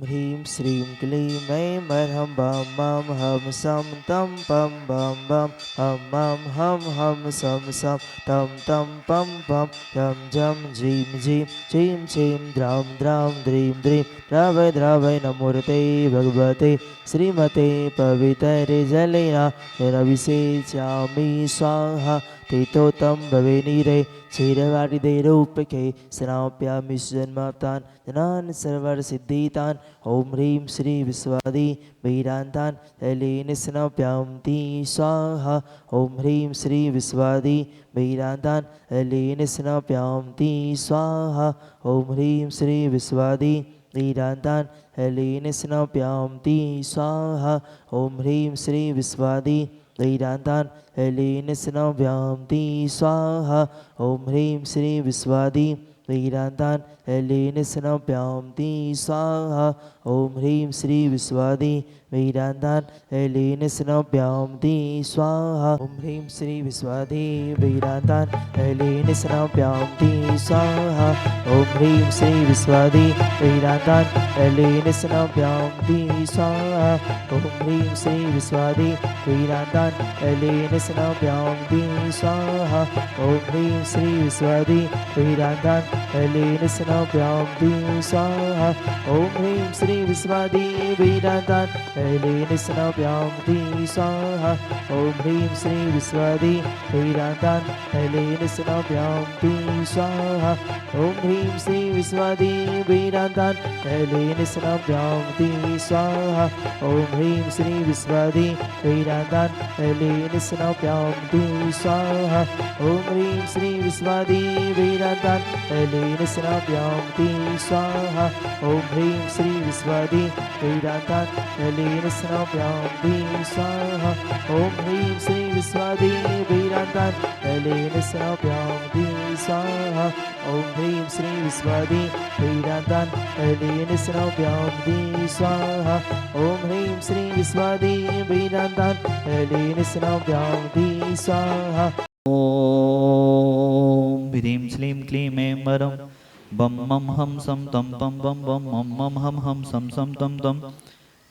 ह्रीं श्रीं क्लीं ऐं मह्रं बं मं हं सं तं पं बं बं हं सं सं तं पं पं झं झं झीं झीं झीं झीं द्रां द्रां द्रीं द्रीं द्रावय द्रावय नमोऽर्ते भगवते श्रीमते पवित्रजलेन रविसेचामि स्वाहा तेतोतं भवे नीरे क्षीरवारिदेरूपके स्नाप्यामि जन्मतान् जनान् सर्वसिद्धितान् ॐ ह्रीं श्री विश्वादि वीरान्तान् तैलेन स्नाप्यामि स्वाहा ॐ ह्रीं श्री विश्वादि वीरान्तान् तैलेन स्नाप्यामि स्वाहा ॐ ह्रीं श्री विश्वादि वीरान्तान् तैलेन स्नाप्यामि स्वाहा ॐ ह्रीं श्री विश्वादि वीरान्तान् तैलेन स्नाप्यामि स्वाहा ॐ ह्रीं श्री विश्वादि वीरान्तान् तैलेन स्नाप्यामि स्वाहा ॐ ह्रीं श्री विश्वादि वीरान्तान् तैलेन स्नाप्यामि स्वाहा ॐ ह्रीं श्री विश्वादि वीरान्तान् तैलेन स्नाप्यामि स्वाहा ॐ ह्रीं श्री विश्वादि वीरान्तान् तैलेन स्नाप्यामि स्वाहा ॐ ह्रीं श्री विश्वादि वीरान्तान् तैलेन स्नाप्यामि स्वाहा ॐ ह्रीं श्री विश्वादि वीरान्तान् तैलेन स्नाप्यामि स्वाहा ॐ ह्रीं श्री विश्वादि वीरान्तान् तैलेन स्नाप्यामि स्वाहा ॐ ह्रीं श्री विश्वादि वीरान्तान् तैलेन स्नाप्यामि स्वाहा ॐ ह्रीं श्री विश्वादि वीरान्तान् तैलेन स्नाप्यामि स्वाहा ॐ ह्रीं श्री विश्वादि वीरान्तान् तैलेन स्नाप्यामि स्वाहा ॐ ह्रीं श्री विश्वादि वीरान्तान् तैलेन स्नाप्यामि स्वाहा ॐ ह्रीं श्री विश्वादि वीरान्तान् तैलेन स्नाप्यामि स्वाहा ॐ ह्रीं श्री विश्वादि वीरान्तान् तैलेन स्नाप्यामि स्वाहा ॐ ह्रीं श्री विश्वादि वीरान्तान् तैलेन स्नाप्यामि स्वाहा ॐ ह्रीं श्री विश्वादि वीरान्तान् तैलेन स्नाप्यामि स्वाहा ॐ ह्रीं श्रीं क्लीं ऐं मरं बं मं हं सं तं पं बं बं मं मं हं सं सं तं तं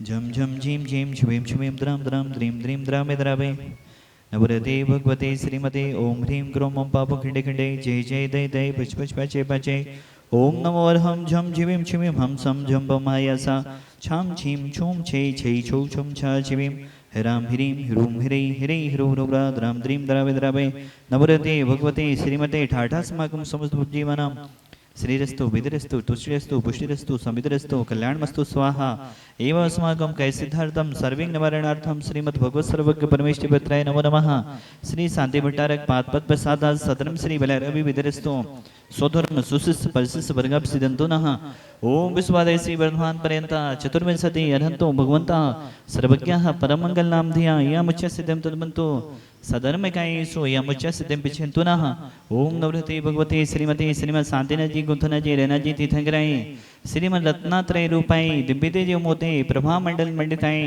झं झं झीं झीं छ्वीं छ्वीं द्रां द्रां द्रीं द्रीं द्रावे द्रावे नवरते भगवते श्रीमते ॐ ह्रीं क्रों मं पाप खिंडे खिंडे जय जय दय दय पच पच पचे पचे ॐ नमो अर्हं झं झिवीं छिवीं हं सं झं बं मायासा छां छीं छूं छे छै छौ छुं छ छिवीं ह्रां ह्रीं ह्रूं ह्रै ह्रै ह्रौ ह्रौरा द्रां द्रीं द्रावे द्रावे नवरते भगवते श्रीमते ठाठास्माकं समस्तजीवानां श्रीरस्तु विधिरस्तु तुष्टिरस्तु पुष्टिरस्तु समितिरस्तु कल्याणमस्तु स्वाहा एव अस्माकं कैसिद्धार्थं सर्वे निवारणार्थं श्रीमद्भगवत् सर्वज्ञ परमेश्वराय नमो नमः श्री शांति भट्टारक पादपद प्रसादात् सदनं श्री बलरवि विधिरस्तु स्वधर्म सुशिष्य परिशिष्य वर्गाप सिद्धंतो नः ओम विश्वादय श्री वर्धमान पर्यंत चतुर्विंशति अर्हन्तो भगवन्तः सर्वज्ञः परमंगल नाम धिया यामुच्च सिद्धं तद्मन्तो सधर्मकायेषु यामुच्च सिद्धिं पिच्छन्तु नः ओम नवरते भगवते श्रीमते श्रीमद् शांतिनाथजी गुंथनाजी रेनाजी तीर्थंकराय श्रीमद् रत्नात्रय रूपाय दिव्य तेज मोते प्रभा मंडल मंडिताय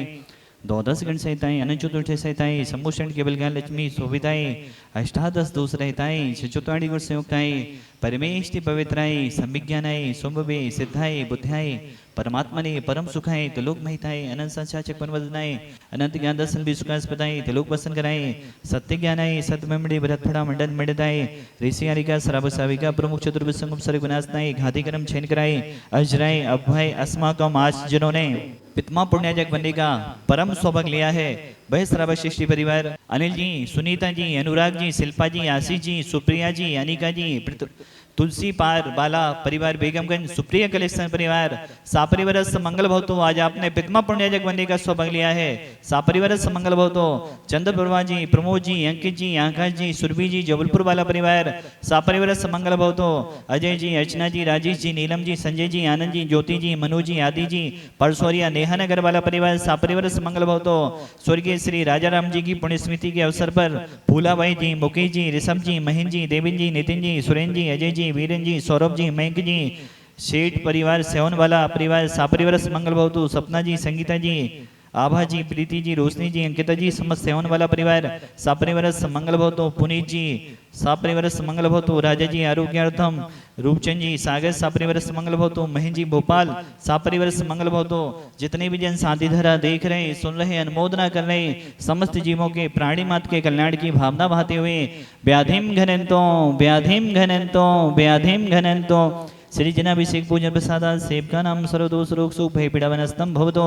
द्वादश गण सहिताएं अनंत चतुर्थ सहिताएं सम्मोषण केवल ज्ञान लक्ष्मी शोभिताएं अष्टादश दोष रहताएं चतुर्वाणी गुण संयुक्ताएं परमेष्टि पवित्राय संविज्ञानाय सोमवे सिद्धाय बुद्धाय परमात्मने परम सुखाय त्रिलोक महिताय अनंत संचाचक परमवदनाय अनंत ज्ञान दर्शन भी सुखास्पदाय त्रिलोक वसन कराय सत्य ज्ञानाय सतममणि भरतफड़ा मंडन मंडिताय ऋषि आरिका श्राव साविका प्रमुख चतुर्विसंगम सर्वगुणास्नाय घातिकरम छेन कराय अजराय अभय अस्माकम आज जिन्होंने पितमा पुण्याजक बनने का परम सौभाग्य लिया है वह श्रावशिष्टि परिवार अनिल जी, सुनीता जी, अनुराग जी, शिल्पा जी, आशीष जी, सुप्रिया जी, अनिका जी, तुलसी पार बाला परिवार बेगमगंज सुप्रिया कलेक्शन परिवार सापरिवार मंगल भवतो आज आपने पितमा पुण्याजक बनने का सौभाग्य लिया है। सापरिवार मंगल भवतो चंद्र प्रभा जी, प्रमोद जी, अंकित जी, आकाश जी, सुरभि जी, जबलपुर वाला परिवार सापरिवार मंगल भवतो अजय जी, अर्चना जी, राजेश जी, नीलम जी, संजय जी, आनंद जी, ज्योति जी, मनु जी, आदि जी, परसोरिया नेहानगर वाला परिवार सापरिवार मंगल भवतो स्वर्गीय श्री राजा राम जी की पुण्यस्मृति के अवसर पर फूलाबाई जी, मुकेश जी, ऋषभ जी, महेंद्र जी, देवेंद्र जी, नितिन जी, सुरेंद्र जी, अजय जी, वीरेन जी, सौरभ जी, मयंक जी, शेठ परिवार सेवन वाला परिवार सापरिवार मंगल भवतु सपना जी, संगीता जी, आभा जी, प्रीति जी, रोशनी जी, अंकिता जी, समस्त सेवन वाला परिवार सापरिवार मंगल भवतो, पुनीत जी सापरिवार मंगल भवतो, राजा जी आरोग्यार्थम, रूपचंद जी सागर सापरिवार मंगल भवतो, महेंद्र जी भोपाल सापरिवार मंगल भवतो, जितने भी जन शांति धारा देख रहे, सुन रहे, अनुमोदना कर रहे, समस्त जीवों के प्राणी मात्र के कल्याण की भावना बहाते हुए व्याधिम घनंतो व्याधिम घनंतो व्याधिम घनंतो श्री जनाभिषेक पूजन प्रसादा सेवका नाम सर्वदोष रोग सुख भय पीड़ा वनस्तम भवतो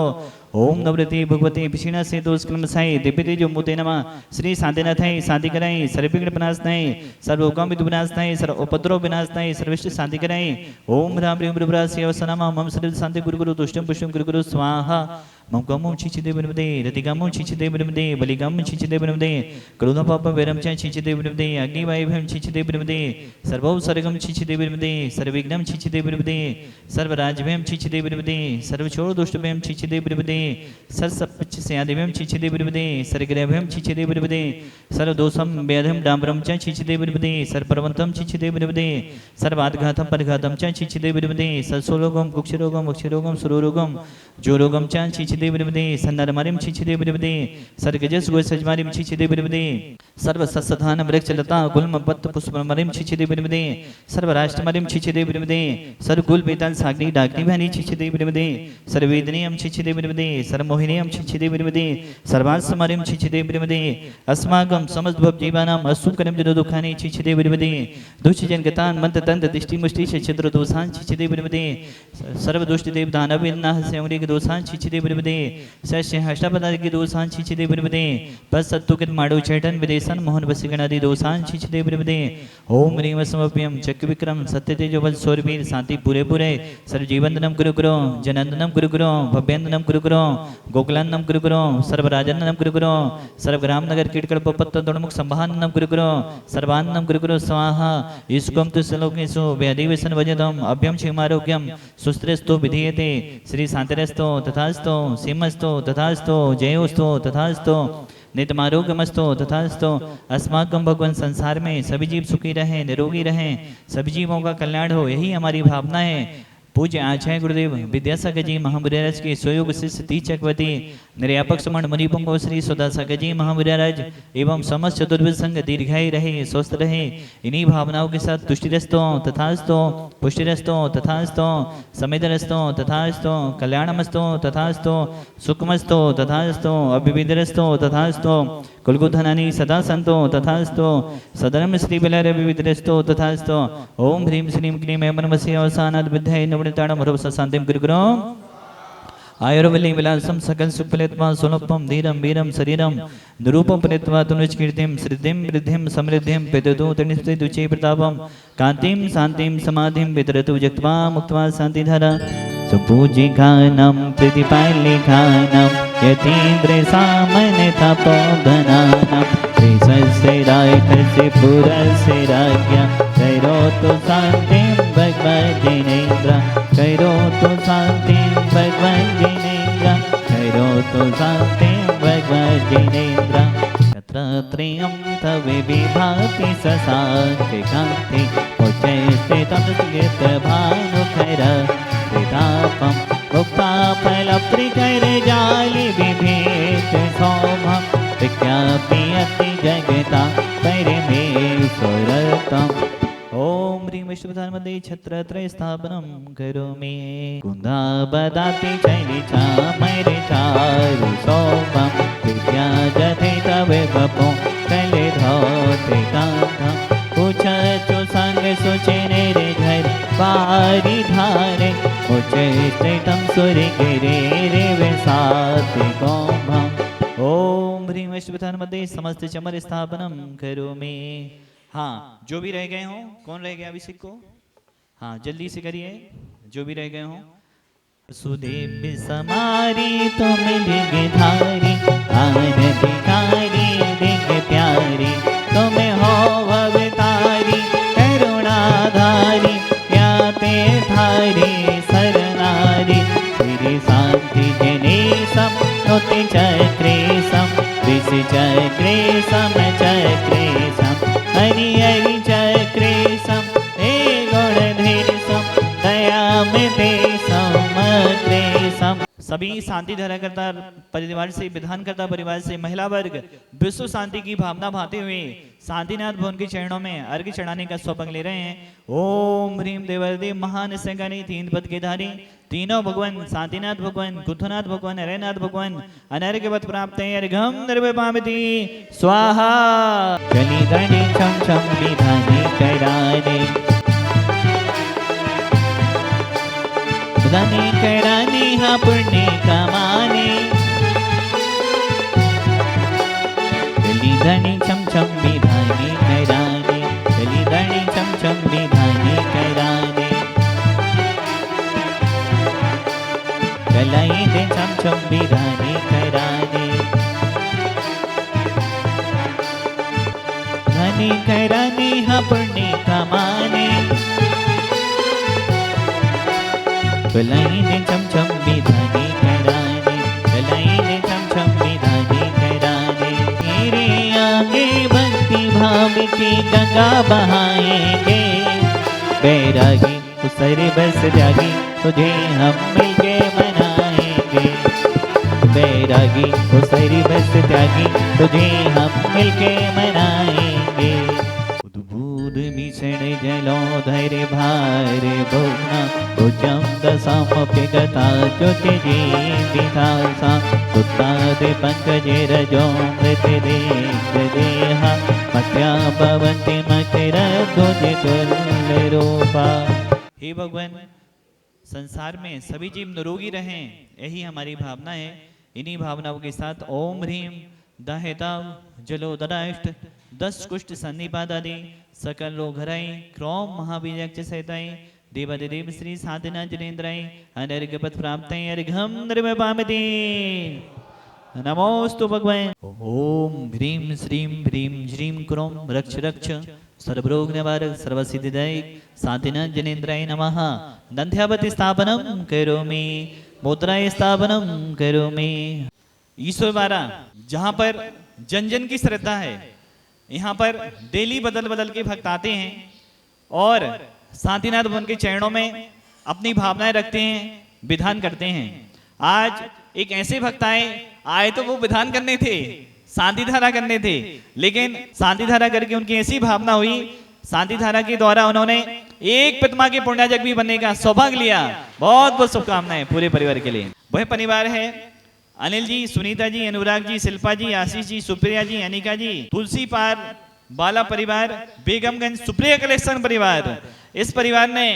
ओम नवरति भगवती पिछिणा से दोष कलम साई दिव्य जो मुते नमः श्री शांतिनाथाय शांति कराई सर्वविघ्न विनाशनाय सर्वोकाम विदु विनाशनाय सर्व उपद्रव विनाशनाय सर्विष्ट शांति कराई ओम राम ह्रीं ब्रह्मरा सेवसनामा मम शरीर शांति गुरु गुरु तुष्टम पुष्टम गुरु गुरु स्वाहा मम गमो छिचिदे बिनमदे रतिगमो छिचिदे बिनमदे बलिगम छिचिदे बिनमदे क्रोध पाप वैरम च छिचिदे बिनमदे अग्नि वायुभम छिचिदे बिनमदे सर्वौ सर्गम छिचिदे बिनमदे सर्वविघ्नम छिचिदे बिनमदे सर्वराजभयम छिचिदे बिनमदे सर्वछोड़ दुष्टभयम छिचिदे बिनमदे सर्वसपच्च स्यादिभयम छिचिदे बिनमदे सर्वग्रहभयम छिचिदे बिनमदे सर्वदोषम व्याधम डाम्बरम च छिचिदे बिनमदे सर्वपर्वंतम छिचिदे बिनमदे सर्वाद्घातम परघातम च छिचिदे बिनमदे सर्वसोरोगम कुक्षरोगम वक्षरोगम सुरोरोगम जोरोगम च छिचिदे बिनमदे सन्नरमरिम छिचिदे बिनमदे सर्गजस गोसजमारिम छिचिदे बिनमदे सर्व सत्सधान वृक्ष लता गुल्म पत्र पुष्पमरिम छिचिदे बिनमदे सर्व राष्ट्रमरिम छिचिदे बिनमदे सर्वकुल बेताल साग्नि डाग्नि भानि छिचिदे बिनमदे सर्ववेदनीयम छिचिदे बिनमदे सर्वमोहिनीयम छिचिदे बिनमदे सर्वास्मरिम छिचिदे बिनमदे अस्माकं समस्त भव जीवानाम असुकरम जनो दुखानि छिचिदे बिनमदे दुष्ट जनगतान मंत तंत दृष्टि मुष्टि छिद्र दोषान छिचिदे बिनमदे सर्व दुष्ट देव दानव इन्नाह सेवरी के दोषान छिचिदे बिनमदे सस्य हष्टापदादि के दोषान छिचिदे बिनमदे बस सत्तुकित माडो चैतन विदेशन मोहन वसिगणादि दोषान छिचिदे बिनमदे ओम ह्रीं समप्यम चक्र विक्रम सत्य तेजो बल सौरवीर शांति पूरे पूरे सर्व जीवंदनम गुरु गुरु जनंदनम गुरु गुरु भव्यंदनम गुरु गुरु गोकुलानंदम गुरु गुरु सर्व राजनंदनम गुरु गुरु सर्व ग्राम नगर कीटकड़ पपत्त दोणमुख संभाननम गुरु गुरु सर्वान्नम गुरु गुरु स्वाहा इसुकम तु सलोकेसु व्याधिवेशन वजदम अभ्यम क्षेमारोग्यम सुस्त्रस्तु विधीयते श्री शांतिरस्तो तथास्तो सीमस्तो तथास्तो जयोस्तो तथास्तो नित्यमारोग्यमस्तो तथास्तो अस्माकं भगवान संसार में सभी जीव सुखी रहें निरोगी रहें सभी जीवों का कल्याण हो यही हमारी भावना है। पूज्य आचार्य गुरुदेव विद्यासागर जी महामुराराज के स्वयोग शिष्य ती चक्रवर्ती निर्यापक समण मुनिपुंगो श्री सुदासागर जी महामुराराज एवं समस्त चतुर्विद संघ दीर्घायु रहे स्वस्थ रहे इन्हीं भावनाओं के साथ तुष्टिरस्तो तथास्तो पुष्टिरस्तो तथास्तो समेतरस्तो तथास्तो कल्याणमस्तो तथास्तो सुखमस्तो तथास्तो अभिविदरस्तो तथास्तो कुलगुधनानि सदा संतो तथास्तो सदनम श्री बलर विविधरस्तो तथास्तो ओम ह्रीं श्रीं क्लीं ऐं मनमसि अवसानाद् विद्याय नवनिताणं ह्रवस शांतिं गुरुगुरो आयुर्वल्ली विलासम सकल सुफलित्वा सोलपम धीरम वीरम शरीरम निरूपम परित्वा तनुष्कीर्तिम श्रीधिम वृद्धिम समृद्धिम पितृतु तनिष्ठितुचे प्रतापम कांतिम शांतिम समाधिम वितरतु जक्त्वा मुक्त्वा शांतिधारा सुपूजिकानां प्रतिपालिकानां यतीन्द्र सामन्य तपोधनानां श्रीसस्य रायकस्य पुरस्य राज्ञा कैरोतु शान्तिं भगवद्जिनेन्द्र कैरोतु शान्तिं भगवद्जिनेन्द्र कैरोतु शान्तिं भगवद्जिनेन्द्र तत्र त्रियं तव विभाति सशान्ति कान्ति उच्चैस्ते तमस्कृत भानुखैर तापम मुक्ताफलप्रिकैर्जालि बिभेत सौभं विज्ञापयति जगता परिमेश्वरतम् ओम ह्रीं विष्णुप्रधानमदे छत्रत्रय स्थापनं करोमि कुन्दाबदाति चैलिचा मैरिचारु सौभं विद्याजते तव बपो कलिधौते कान्धं पूछचु संग सुचेने रे घर पारी धारे उच्चैस्थितं सूर्यगिरे रे वसाति कौभं ओम ह्रीं विष्णुप्रधानमदे समस्त चमर स्थापनं करोमि। हाँ, जो भी रह गए हों, कौन रह गया अभिषेक को? हाँ, जल्दी से करिए जो भी रह गए हों। सुदेव समारी तुम दिग्धारी आनंदकारी दिग प्यारी तुम हो अवतारी करुणाधारी याते धारी सरनारी श्री शांति जने सम नोति चक्रे सम विष चक्रे सम चक्रे सम हरि हरि चक्रे सम हे गुणधीर सम दया में ते समग्रे सम सभी शांति धाराकर्ता परिवार से, विधानकर्ता परिवार से महिला वर्ग विश्व शांति की भावना भाते हुए शांतिनाथ भवन के चरणों में अर्घ्य चढ़ाने का सौभाग्य ले रहे हैं। ओम ह्रीम देवदेव महान संगानी तीन पद के धारी तीनों भगवान शांतिनाथ भगवान, कुथनाथ भगवान, हरेनाथ भगवान अनर्घ्य पद प्राप्त है। अर्घम निर्विपामति स्वाहा। चली धनी छम छम विधानी कराने, धनी कराने हाँ पुण्य कमाने। चली धनी छम छम विधानी कराने, चली धनी छम छम विधानी कराने। चलाई दे छम छम विधानी कराने, धनी कराने हाँ पुण्य कमाने। चलाई दे छम छम विधानी कराने, चलाई दे छम छम विधानी कराने। तेरे आगे भक्ति भाव की गंगा बहाएंगे, बैरागी उसरे बस जागी तुझे हम मिलके मनाएंगे। बैरागी उसरी बस त्यागी तुझे हम मिलके मनाएंगे। बुध भीषण जलो धैर्य भार भोगना उच्चम दशामप्य गता ज्योति जीवितासा। सुतादे पंकजे रजो मृत देहा, मत्या भवन्ति मतिरद्भुति तुल्य रूपा। हे भगवान, संसार में सभी जीव निरोगी रहें, यही हमारी भावना है। इन्हीं भावनाओं के साथ ओम ह्रीम दाहेताव जलोदराष्ट 10 कुष्ठ सन्निपात आदि सकल रोग हराई क्रोम महाबीजक्ष सहिताई देवादिदेव श्री साधना जनेन्द्राई अनर्घ्य पद प्राप्त अर्घम निर्विपामति। नमोस्तु भगवान। ओम ह्रीम श्रीम ह्रीम श्रीम क्रोम रक्ष रक्ष सर्वरोग निवारक सर्वसिद्धिदायक साधना जनेन्द्राय नमः। दंध्यावती स्थापनम करोमि, मुद्राय स्थापनम करोमि। ईश्वर द्वारा जहाँ पर जन जन की श्रद्धा है, यहाँ पर डेली बदल बदल के भक्त आते हैं और शांतिनाथ भवन के चरणों में अपनी भावनाएं रखते हैं, विधान करते हैं। आज एक ऐसे भक्त आए तो वो विधान करने थे, शांति धारा करने थे, लेकिन शांति धारा करके उनकी ऐसी भावना हुई, शांति धारा के द्वारा उन्होंने एक प्रतिमा के पुण्याजक भी बनने का सौभाग्य लिया। बहुत बहुत शुभकामनाएं पूरे परिवार के लिए। वह परिवार है अनिल जी, सुनीता जी, अनुराग जी, शिल्पा जी, आशीष जी, सुप्रिया जी, अनिका जी, तुलसी पार बाला परिवार, बेगमगंज सुप्रिया कलेक्शन परिवार। इस परिवार ने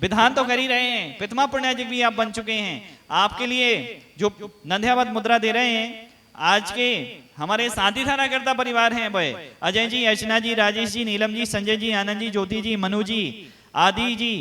विधान तो कर ही रहे हैं, प्रतिमा पुण्याजक भी आप बन चुके हैं। आपके लिए जो नंध्यावत मुद्रा दे रहे हैं आज के हमारे शांति धारा करता परिवार हैं वह अजय जी, अर्चना जी, राजेश जी, नीलम जी, संजय जी, आनंद जी, ज्योति जी, मनु जी, आदि जी,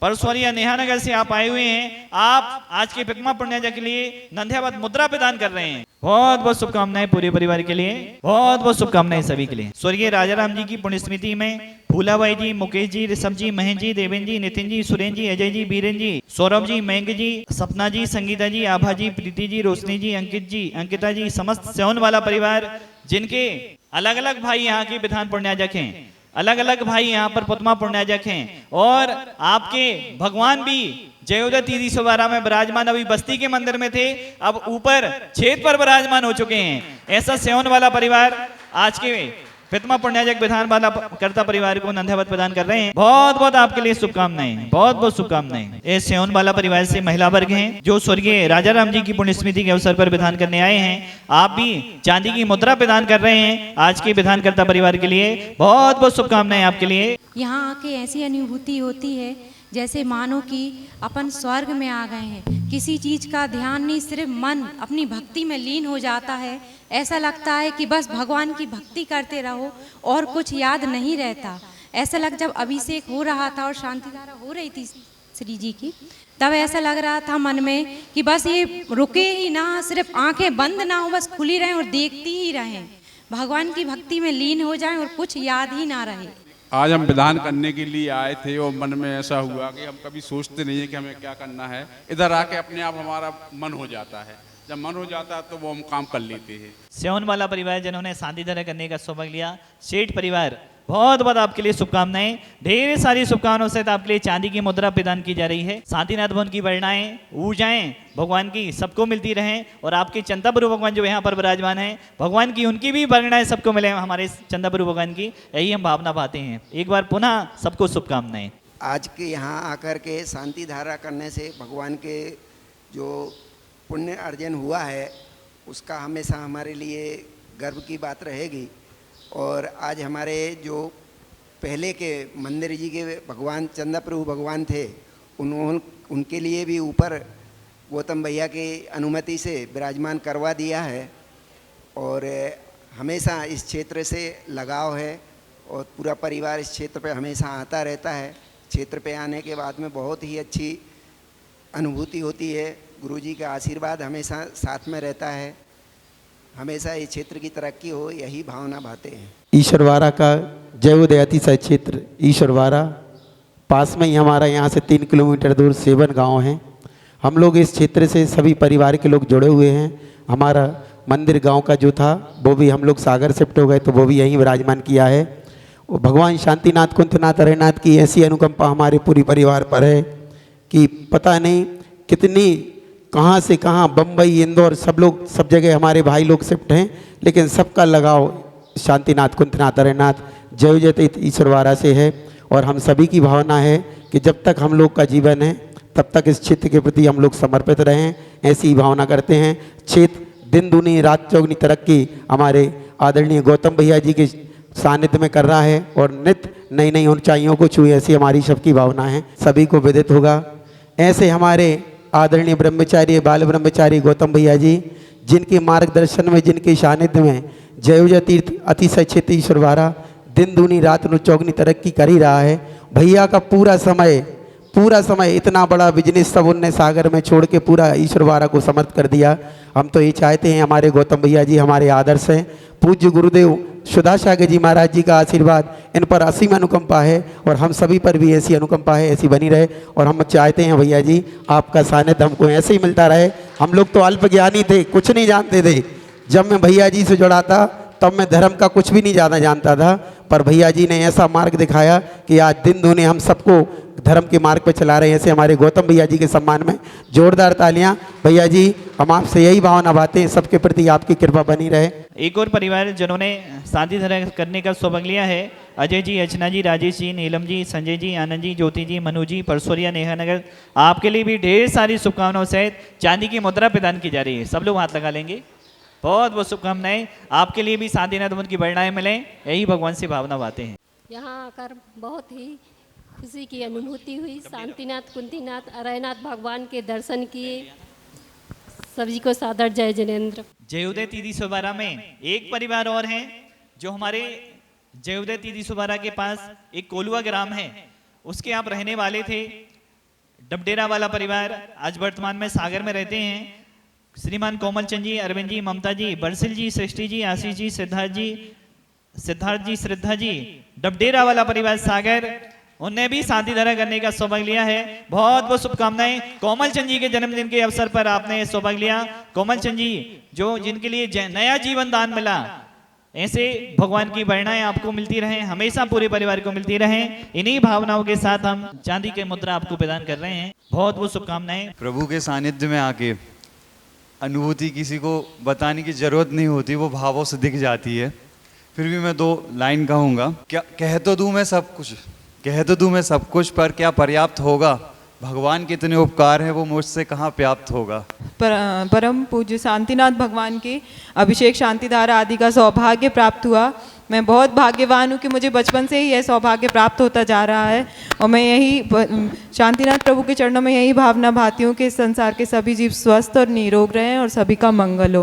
परसौरी या नेहानगर से आप आए हुए हैं। आप आज के प्रतिमा पुण्याजक के लिए नंध्यावत मुद्रा प्रदान कर रहे हैं। बहुत बहुत शुभकामनाएं पूरे परिवार के लिए, बहुत बहुत शुभकामनाएं सभी के लिए। स्वर्गीय राजा राम जी की पुण्य स्मृति में फूलाबाई जी, मुकेश जी, ऋषभ जी, महेश जी, देवेंद्र जी, नितिन जी, सुरेंद्र जी, अजय जी, बीरेन जी, सौरभ जी, मयंक जी, सपना जी, संगीता जी, आभा जी, प्रीति जी, रोशनी जी, अंकित जी, अंकिता जी, समस्त सेवन वाला परिवार जिनके अलग अलग भाई यहाँ के विधान पुण्याजक हैं, अलग अलग भाई यहाँ पर प्रतिमा पुण्याजक हैं और आपके भगवान भी जयोदय 312 में विराजमान अभी बस्ती के मंदिर में थे, अब ऊपर छेद पर विराजमान हो चुके हैं। ऐसा सेवन वाला परिवार आज के प्रतिमा पुण्याजक विधान वाला कर्ता परिवार को नंध्यावत प्रदान कर रहे हैं। बहुत बहुत आपके लिए शुभकामनाएं, बहुत बहुत शुभकामनाएं। ये सेवन वाला परिवार से महिला वर्ग हैं जो स्वर्गीय राजा राम जी की पुण्य स्मृति के अवसर पर विधान करने आए हैं। आप भी चांदी की मुद्रा प्रदान कर रहे हैं आज के विधान कर्ता परिवार के लिए। बहुत बहुत शुभकामनाएं आपके लिए। यहाँ आके ऐसी अनुभूति होती है जैसे मानो कि अपन स्वर्ग में आ गए हैं। किसी चीज का ध्यान नहीं, सिर्फ मन अपनी भक्ति में लीन हो जाता है। ऐसा लगता है कि बस भगवान की भक्ति करते रहो और कुछ याद नहीं रहता। ऐसा लग जब अभिषेक हो रहा था और शांति धारा हो रही थी श्री जी की, तब ऐसा लग रहा था मन में कि बस ये रुके ही ना, सिर्फ आंखें बंद ना हो, बस खुली रहें और देखती ही रहें, भगवान की भक्ति में लीन हो जाएं और कुछ याद ही ना रहे। आज हम विधान करने के लिए आए थे और मन में ऐसा हुआ कि हम कभी सोचते नहीं है कि हमें क्या करना है, इधर आके अपने आप हमारा मन हो जाता है। जब मन हो जाता है तो वो हम काम कर लेते हैं। सेवन वाला परिवार जिन्होंने शांति धारा करने का सौभाग्य लिया, सेठ परिवार बहुत बहुत आपके लिए शुभकामनाएं, ढेर सारी शुभकामनाओं से आपके लिए चांदी की मुद्रा प्रदान की जा रही है। शांतिनाथ भवन की वर्णाएं, ऊर्जाएं भगवान की सबको मिलती रहें और आपके चंदाप्रभु भगवान जो यहाँ पर विराजमान हैं भगवान की उनकी भी वर्णाएं सबको मिले हमारे चंदाप्रभु भगवान की, यही हम भावना पाते हैं। एक बार पुनः सबको शुभकामनाएं। आज के यहाँ आकर के शांति धारा करने से भगवान के जो पुण्य अर्जन हुआ है उसका हमेशा हमारे लिए गर्व की बात रहेगी। और आज हमारे जो पहले के मंदिर जी के भगवान चंदाप्रभु भगवान थे उनके लिए भी ऊपर गौतम भैया की अनुमति से विराजमान करवा दिया है और हमेशा इस क्षेत्र से लगाव है और पूरा परिवार इस क्षेत्र पे हमेशा आता रहता है। क्षेत्र पे आने के बाद में बहुत ही अच्छी अनुभूति होती है। गुरुजी का आशीर्वाद हमेशा साथ में रहता है। हमेशा इस क्षेत्र की तरक्की हो यही भावना भाते हैं। ईश्वरवाड़ा का जय उदय अतिशय क्षेत्र ईश्वरवाड़ा पास में ही हमारा यहाँ से 3 किलोमीटर दूर सेवन गांव है। हम लोग इस क्षेत्र से सभी परिवार के लोग जुड़े हुए हैं। हमारा मंदिर गांव का जो था वो भी हम लोग सागर शिफ्ट हो गए तो वो भी यहीं विराजमान किया है। वो भगवान शांतिनाथ कुंतनाथ अरयनाथ की ऐसी अनुकंपा हमारे पूरी परिवार पर है कि पता नहीं कितनी कहाँ से कहाँ बम्बई इंदौर सब लोग सब जगह हमारे भाई लोग शिफ्ट हैं, लेकिन सबका लगाव शांतिनाथ कुंतनाथ अरयनाथ जय जय ईश्वरवाड़ा से है। और हम सभी की भावना है कि जब तक हम लोग का जीवन है तब तक इस क्षेत्र के प्रति हम लोग समर्पित रहें, ऐसी ही भावना करते हैं। क्षेत्र दिन दूनी रात चौगुनी तरक्की हमारे आदरणीय गौतम भैया जी के सानिध्य में कर रहा है और नित्य नई नई ऊंचाइयों को छुए, ऐसी हमारी सबकी भावना है। सभी को विदित होगा ऐसे हमारे आदरणीय ब्रह्मचारी बाल ब्रह्मचारी गौतम भैया जी जिनके मार्गदर्शन में जिनके सानिध्य में जय तीर्थ अतिशय क्षेत्र ईश्वरवाड़ा दिन दूनी रात नु चौगनी तरक्की कर ही रहा है। भैया का पूरा समय इतना बड़ा बिजनेस सब उनने सागर में छोड़ के पूरा ईश्वरवाड़ा को समर्थ कर दिया। हम तो ये चाहते हैं हमारे गौतम भैया जी हमारे आदर्श हैं। पूज्य गुरुदेव सुधासागर जी महाराज जी का आशीर्वाद इन पर असीम अनुकंपा है और हम सभी पर भी ऐसी अनुकंपा है, ऐसी बनी रहे। और हम चाहते हैं भैया जी आपका सानिध्य हमको ऐसे ही मिलता रहे। हम लोग तो अल्प ज्ञानी थे, कुछ नहीं जानते थे। जब मैं भैया जी से जुड़ा था तब मैं धर्म का कुछ भी नहीं ज़्यादा जानता था, पर भैया जी ने ऐसा मार्ग दिखाया कि आज दिन दूने हम सबको धर्म के मार्ग पर चला रहे हैं। ऐसे हमारे गौतम भैया जी के सम्मान में जोरदार तालियां। भैया जी हम आपसे यही भावना बातें हैं, सबके प्रति आपकी कृपा बनी रहे। एक और परिवार जिन्होंने शांति धारा करने का सौभाग्य लिया है, अजय जी, अर्चना जी, राजेश जी, नीलम जी, संजय जी, आनंद जी, ज्योति जी, मनु जी, परसोरिया, नेहा नगर। आपके लिए भी ढेर सारी शुभकामनाओं सहित चांदी की मुद्रा प्रदान की जा रही है। सब लोग हाथ लगा लेंगे। बहुत बहुत शुभकामनाएं। आपके लिए भी शांतिनाथ भवन की वर्णाएं मिलें, यही भगवान से भावना बातें हैं। यहाँ आकर बहुत ही खुशी की अनुभूति हुई। शांतिनाथ कुंतीनाथ अरयनाथ भगवान के दर्शन किए। सभी को सादर जय जिनेन्द्र। जय उदय तीदी सुबारा में एक परिवार और हैं जो हमारे जय उदय तीदी सुबारा के पास एक कोलुआ ग्राम है, उसके आप रहने वाले थे। डबडेरा वाला परिवार आज वर्तमान में सागर में रहते हैं। श्रीमान कोमल चंद जी, अरविंद जी, ममता जी, बरसिल जी, सृष्टि जी, आशीष जी, सिद्धार्थ जी, श्रद्धा जी, डबडेरा वाला परिवार सागर, उनने भी शांति धारा करने का सौभाग्य लिया है। बहुत बहुत शुभकामनाएं। कोमल चंद जी के जन्मदिन के अवसर पर आपने सौभाग्य लिया। कोमल चंद जी जो जिनके लिए नया जीवन दान मिला, ऐसे भगवान की वर्णाएं आपको मिलती रहें, हमेशा पूरे परिवार को मिलती रहें। इन्हीं भावनाओं के साथ हम चांदी के मुद्रा आपको प्रदान कर रहे हैं। बहुत बहुत शुभकामनाएं। प्रभु के सानिध्य में आके अनुभूति किसी को बताने की जरूरत नहीं होती, वो भावों से दिख जाती है। फिर भी मैं 2 लाइन कहूँगा। क्या कह तो दूँ मैं सब कुछ, पर क्या पर्याप्त होगा? भगवान के इतने उपकार हैं, वो मुझसे कहाँ प्राप्त होगा। परम पूज्य शांतिनाथ भगवान के अभिषेक शांति धारा आदि का सौभाग्य प्राप्त हुआ। मैं बहुत भाग्यवान हूँ कि मुझे बचपन से ही यह सौभाग्य प्राप्त होता जा रहा है और मैं यही शांतिनाथ प्रभु के चरणों में यही भावना भाती हूँ कि संसार के सभी जीव स्वस्थ और निरोग रहें और सभी का मंगल हो।